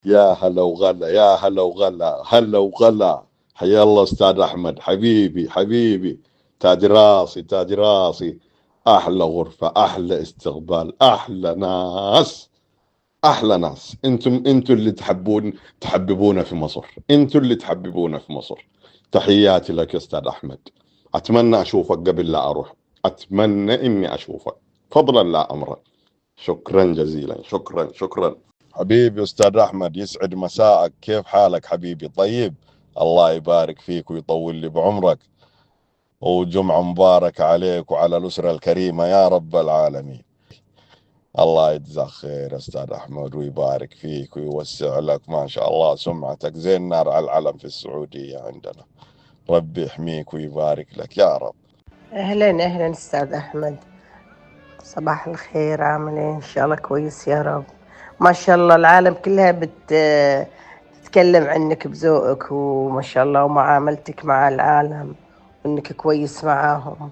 يا هلا وغلا، يا هلا وغلا، هلا وغلا. حيا الله استاذ احمد، حبيبي حبيبي. تاج راسي تاج راسي. احلى غرفة، احلى استقبال، احلى ناس. احلى ناس. انتم اللي تحببونا في مصر، انتم اللي تحببونا في مصر. تحياتي لك يا استاذ احمد. اتمنى اشوفك قبل لا اروح. اتمنى اني اشوفك، فضلا لا امرا. شكرا جزيلا، شكرا شكرا. حبيبي أستاذ أحمد، يسعد مساءك. كيف حالك حبيبي؟ طيب. الله يبارك فيك ويطول لي بعمرك، وجمعة مباركة عليك وعلى الأسرة الكريمة يا رب العالمين. الله يجزاك خير يا أستاذ أحمد ويبارك فيك ويوسع لك، ما شاء الله سمعتك زي النار على العلم في السعودية عندنا. ربي يحميك ويبارك لك يا رب. أهلا أهلا أستاذ أحمد، صباح الخير، عامل إيه؟ إن شاء الله كويس يا رب. ما شاء الله العالم كلها تتكلم عنك بذوقك وما شاء الله ومعاملتك مع العالم، وإنك كويس معاهم.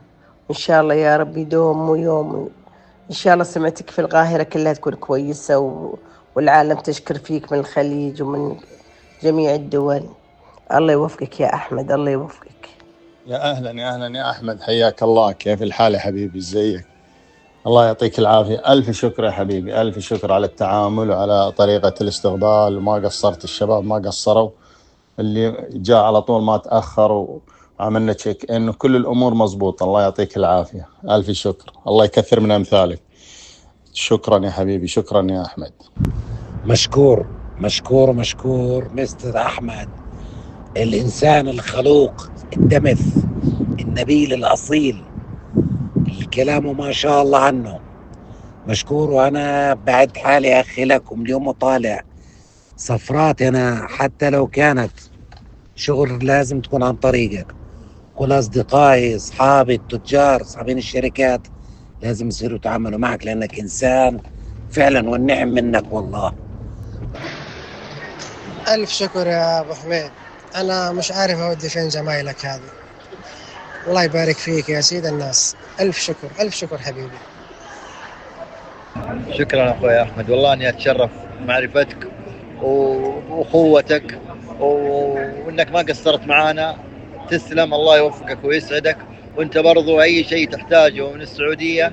إن شاء الله يا رب يدوم ويوم. إن شاء الله سمعتك في القاهرة كلها تكون كويسة والعالم تشكر فيك من الخليج ومن جميع الدول. الله يوفقك يا أحمد، الله يوفقك. يا أهلا يا أهلا يا أحمد، حياك الله. كيف الحال يا حبيبي؟ ازيك؟ الله يعطيك العافية. ألف شكر يا حبيبي، ألف شكر على التعامل وعلى طريقة الاستقبال. وما قصرت، الشباب ما قصروا، اللي جاء على طول ما تأخر، وعملنا تشيك إنه كل الأمور مضبوطة. الله يعطيك العافية، ألف شكر. الله يكثر من أمثالك. شكرا يا حبيبي، شكرا يا أحمد. مشكور مشكور مشكور مستر أحمد، الإنسان الخلوق الدمث النبيل الأصيل، الكلام ما شاء الله عنه. مشكور. وأنا بعد حالي أخي لكم اليوم وطالع سفرات، أنا حتى لو كانت شغل لازم تكون عن طريقك. كل أصدقائي أصحابي التجار أصحابين الشركات لازم يصيروا يتعاملوا معك، لأنك إنسان فعلا والنعم منك والله. ألف شكر يا أبو حميد، أنا مش عارف أودي فين زمايلك هذه. الله يبارك فيك يا سيد الناس، ألف شكر ألف شكر حبيبي. شكرا أخوي أحمد، والله أني أتشرف معرفتك وأخوتك وإنك ما قصرت معانا. تسلم، الله يوفقك ويسعدك. وأنت برضو أي شيء تحتاجه من السعودية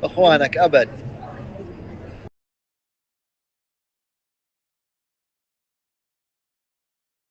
أخوانك أبد.